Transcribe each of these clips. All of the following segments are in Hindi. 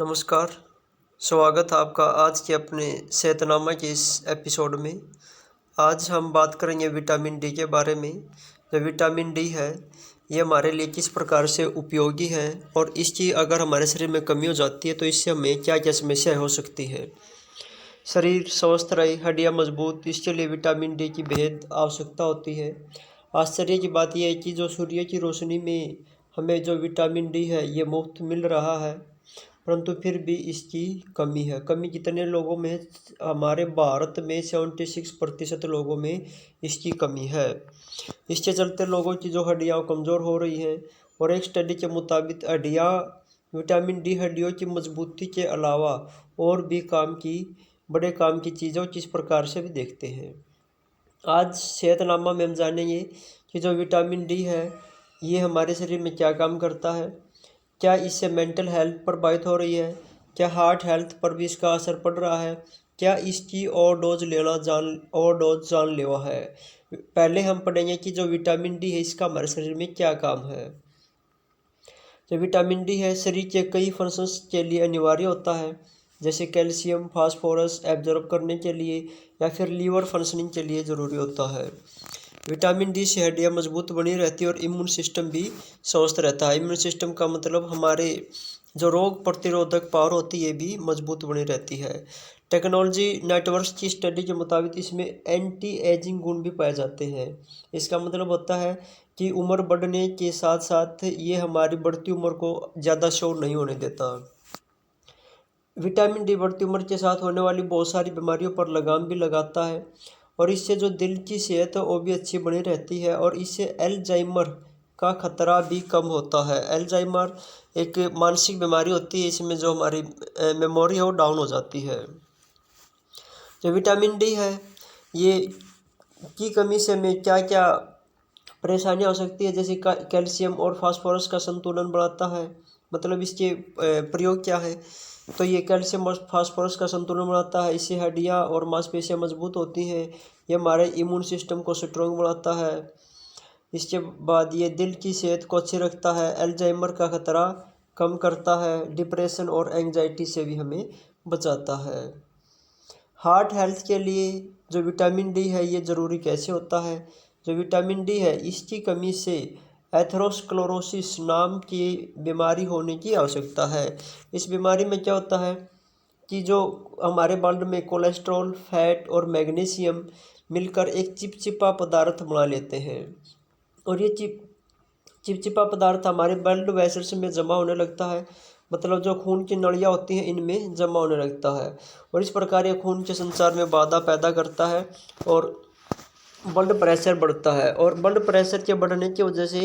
नमस्कार। स्वागत है आपका आज के अपने सेहतनामा के इस एपिसोड में। आज हम बात करेंगे विटामिन डी के बारे में। जो विटामिन डी है ये हमारे लिए किस प्रकार से उपयोगी है और इसकी अगर हमारे शरीर में कमी हो जाती है तो इससे हमें क्या क्या समस्याएं हो सकती है। शरीर स्वस्थ रहे, हड्डियां मजबूत, इसके लिए विटामिन डी की बेहद आवश्यकता होती है। आश्चर्य की बात यह है कि जो सूर्य की रोशनी में हमें जो विटामिन डी है ये मुफ्त मिल रहा है, परंतु फिर भी इसकी कमी है। कमी कितने लोगों में है? हमारे भारत में 76% लोगों में इसकी कमी है। इसके चलते लोगों की जो हड्डियाँ कमज़ोर हो रही हैं और एक स्टडी के मुताबिक हड्डियाँ विटामिन डी हड्डियों की मजबूती के अलावा और भी बड़े काम की चीज़ों किस प्रकार से भी देखते हैं। आज सेहतनामा में हम जानेंगे कि जो विटामिन डी है ये हमारे शरीर में क्या काम करता है, क्या इससे मेंटल हेल्थ प्रभावित हो रही है, क्या हार्ट हेल्थ पर भी इसका असर पड़ रहा है, क्या इसकी ओवरडोज जानलेवा है। पहले हम पढ़ेंगे कि जो विटामिन डी है इसका हमारे शरीर में क्या काम है। जो विटामिन डी है शरीर के कई फंक्शंस के लिए अनिवार्य होता है, जैसे कैल्शियम, फास्फोरस एब्जॉर्ब करने के लिए या फिर लीवर फंक्शनिंग के लिए ज़रूरी होता है। विटामिन डी से हड्डियाँ मजबूत बनी रहती है और इम्यून सिस्टम भी स्वस्थ रहता है। इम्यून सिस्टम का मतलब हमारे जो रोग प्रतिरोधक पावर होती है भी मजबूत बनी रहती है। टेक्नोलॉजी नेटवर्क्स की स्टडी के मुताबिक इसमें एंटी एजिंग गुण भी पाए जाते हैं। इसका मतलब होता है कि उम्र बढ़ने के साथ साथ ये हमारी बढ़ती उम्र को ज़्यादा शो नहीं होने देता। विटामिन डी बढ़ती उम्र के साथ होने वाली बहुत सारी बीमारियों पर लगाम भी लगाता है और इससे जो दिल की सेहत है वो भी अच्छी बनी रहती है और इससे अल्जाइमर का खतरा भी कम होता है। अल्जाइमर एक मानसिक बीमारी होती है, इसमें जो हमारी मेमोरी है वो डाउन हो जाती है। जो विटामिन डी है ये की कमी से हमें क्या क्या परेशानियाँ हो सकती है, जैसे कैल्शियम और फास्फोरस का संतुलन बढ़ाता है। मतलब इसके प्रयोग क्या है, तो ये कैल्शियम और फास्फोरस का संतुलन बनाता है। इससे हड्डियाँ और मांसपेशियाँ मजबूत होती हैं। ये हमारे इम्यून सिस्टम को स्ट्रॉन्ग बनाता है। इसके बाद ये दिल की सेहत को अच्छी रखता है, अल्जाइमर का खतरा कम करता है, डिप्रेशन और एंजाइटी से भी हमें बचाता है। हार्ट हेल्थ के लिए जो विटामिन डी है ये ज़रूरी कैसे होता है। जो विटामिन डी है इसकी कमी से एथेरोस्क्लेरोसिस नाम की बीमारी होने की आवश्यकता है। इस बीमारी में क्या होता है कि जो हमारे ब्लड में कोलेस्ट्रॉल, फैट और मैग्नीशियम मिलकर एक चिपचिपा पदार्थ बना लेते हैं और ये चिपचिपा पदार्थ हमारे ब्लड वेसल्स में जमा होने लगता है। मतलब जो खून की नलियाँ होती हैं इनमें जमा होने लगता है और इस प्रकार ये खून के संचार में बाधा पैदा करता है और ब्लड प्रेशर बढ़ता है और ब्लड प्रेशर के बढ़ने की वजह से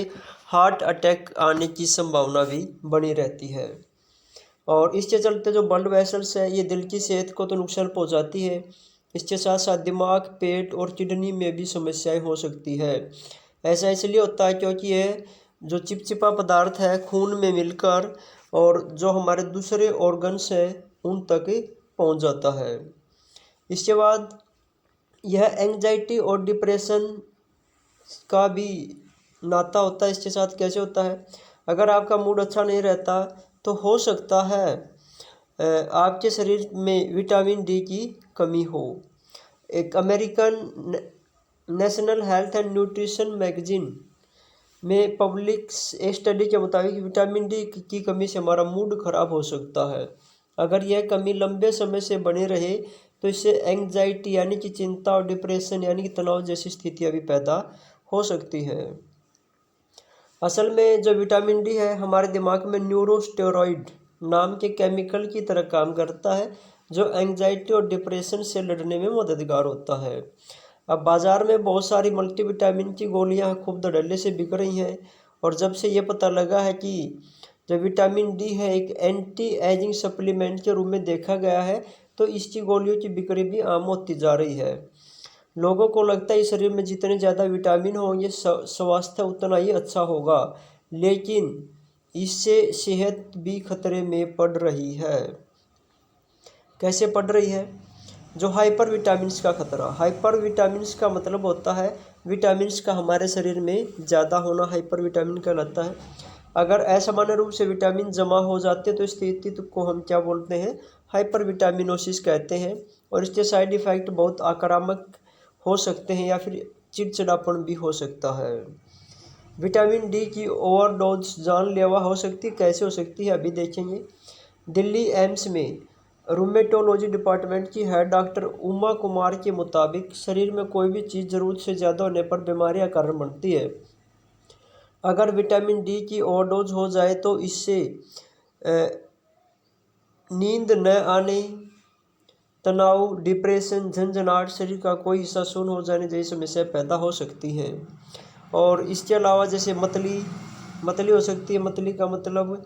हार्ट अटैक आने की संभावना भी बनी रहती है। और इसके चलते जो ब्लड वेसल्स है ये दिल की सेहत को तो नुकसान पहुंचाती है, इसके साथ साथ दिमाग, पेट और किडनी में भी समस्याएं हो सकती है। ऐसा इसलिए होता है क्योंकि यह जो चिपचिपा पदार्थ है खून में मिलकर और जो हमारे दूसरे ऑर्गन्स हैं उन तक पहुंच जाता है। इसके बाद यह एंजाइटी और डिप्रेशन का भी नाता होता है। इसके साथ कैसे होता है, अगर आपका मूड अच्छा नहीं रहता तो हो सकता है आपके शरीर में विटामिन डी की कमी हो। एक American national health and nutrition magazine में पब्लिक स्टडी के मुताबिक विटामिन डी की कमी से हमारा मूड खराब हो सकता है। अगर यह कमी लंबे समय से बनी रहे तो इससे एंग्जाइटी यानी कि चिंता और डिप्रेशन यानी कि तनाव जैसी स्थितियां भी पैदा हो सकती है। असल में जो विटामिन डी है हमारे दिमाग में न्यूरोस्टेरॉइड नाम के केमिकल की तरह काम करता है जो एंग्जाइटी और डिप्रेशन से लड़ने में मददगार होता है। अब बाज़ार में बहुत सारी मल्टीविटामिन की गोलियां खूब धड़ल्ले से बिक रही हैं और जब से ये पता लगा है कि जब विटामिन डी है एक एंटी एजिंग सप्लीमेंट के रूप में देखा गया है तो इसकी गोलियों की बिक्री भी आम होती जा रही है। लोगों को लगता है शरीर में जितने ज़्यादा विटामिन होंगे स्वास्थ्य उतना ही अच्छा होगा, लेकिन इससे सेहत भी खतरे में पड़ रही है। कैसे पड़ रही है? जो हाइपर विटामिन्स का खतरा। हाइपर विटामिन्स का मतलब होता है विटामिन्स का हमारे शरीर में ज़्यादा होना हाइपर विटामिन कहलाता है। अगर असामान्य रूप से विटामिन जमा हो जाते हैं तो इस स्थिति को हम क्या बोलते हैं, हाइपर विटामिनोसिस कहते हैं। और इसके साइड इफ़ेक्ट बहुत आक्रामक हो सकते हैं या फिर चिड़चिड़ापन भी हो सकता है। विटामिन डी की ओवरडोज जानलेवा हो सकती है। कैसे हो सकती है अभी देखेंगे। दिल्ली एम्स में रूमेटोलॉजी डिपार्टमेंट की हेड डॉक्टर उमा कुमार के मुताबिक शरीर में कोई भी चीज़ ज़रूरत से ज़्यादा होने पर बीमारी का कारण बनती है। अगर विटामिन डी की ओवरडोज हो जाए तो इससे नींद न आने, तनाव, डिप्रेशन, झंझनाहट, शरीर का कोई हिस्सा शून्य हो जाने जैसी समस्या पैदा हो सकती हैं। और इसके अलावा जैसे मतली हो सकती है। मतली का मतलब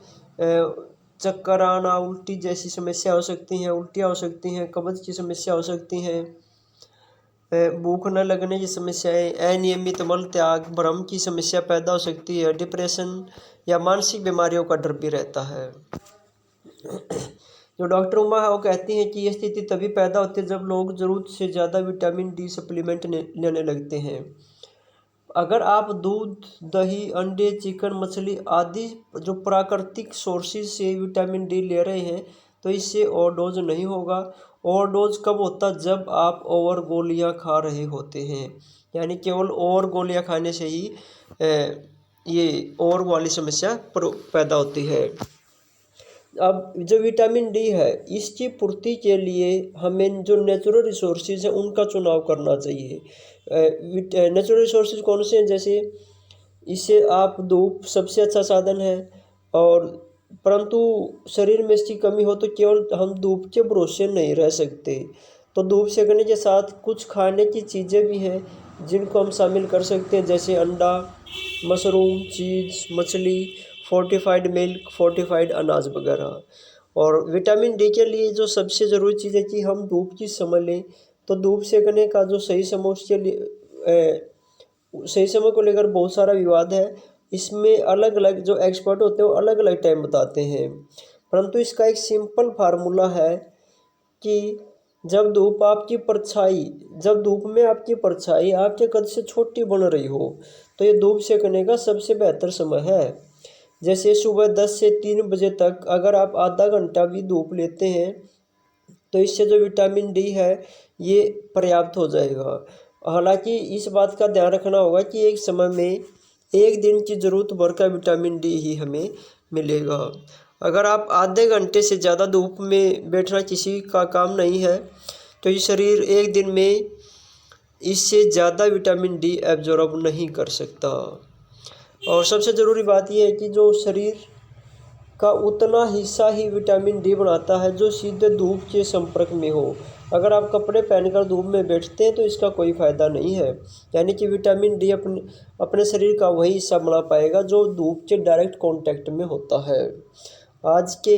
चक्कर आना, उल्टी जैसी समस्या हो सकती हैं, उल्टियाँ हो सकती हैं, कब्ज की समस्या हो सकती हैं, भूख न लगने की समस्याएं, अनियमित मल त्याग, भ्रम की समस्या पैदा हो सकती है, डिप्रेशन या मानसिक बीमारियों का डर भी रहता है। जो डॉक्टर उमा है वो कहती हैं कि यह स्थिति तभी पैदा होती है जब लोग ज़रूरत से ज़्यादा विटामिन डी सप्लीमेंट लेने लगते हैं। अगर आप दूध, दही, अंडे, चिकन, मछली आदि जो प्राकृतिक सोर्सेज से विटामिन डी ले रहे हैं तो इससे ओवरडोज नहीं होगा। ओवरडोज कब होता, जब आप ओवर गोलियां खा रहे होते हैं, यानी केवल ओवर गोलियां खाने से ही ये ओवर वाली समस्या पैदा होती है। अब जो विटामिन डी है इसकी पूर्ति के लिए हमें जो नेचुरल रिसोर्सेज हैं उनका चुनाव करना चाहिए। नेचुरल रिसोर्सेज कौन से हैं, जैसे इससे आप धूप सबसे अच्छा साधन है, और परंतु शरीर में इसकी कमी हो तो केवल हम धूप के भरोसे नहीं रह सकते। तो धूप सेकने के साथ कुछ खाने की चीज़ें भी हैं जिनको हम शामिल कर सकते हैं, जैसे अंडा, मशरूम, चीज़, मछली, फोर्टिफाइड मिल्क, फोर्टिफाइड अनाज वगैरह। और विटामिन डी के लिए जो सबसे ज़रूरी चीज़ है कि हम धूप की समय लें। तो धूप सेकने का जो सही समय, उसके लिए सही समय को लेकर बहुत सारा विवाद है। इसमें अलग अलग जो एक्सपर्ट होते हैं वो अलग अलग टाइम बताते हैं, परंतु इसका एक सिंपल फार्मूला है कि जब धूप में आपकी परछाई आपके कद से छोटी बन रही हो तो ये धूप सेकने का सबसे बेहतर समय है। जैसे सुबह 10 से 3 बजे तक अगर आप आधा घंटा भी धूप लेते हैं तो इससे जो विटामिन डी है ये पर्याप्त हो जाएगा। हालांकि इस बात का ध्यान रखना होगा कि एक समय में एक दिन की ज़रूरत भर का विटामिन डी ही हमें मिलेगा। अगर आप आधे घंटे से ज़्यादा धूप में बैठना किसी का काम नहीं है तो ये शरीर एक दिन में इससे ज़्यादा विटामिन डी एब्जॉर्ब नहीं कर सकता। और सबसे ज़रूरी बात यह है कि जो शरीर का उतना हिस्सा ही विटामिन डी बनाता है जो सीधे धूप के संपर्क में हो। अगर आप कपड़े पहनकर धूप में बैठते हैं तो इसका कोई फ़ायदा नहीं है, यानी कि विटामिन डी अपने शरीर का वही हिस्सा बना पाएगा जो धूप के डायरेक्ट कांटेक्ट में होता है। आज के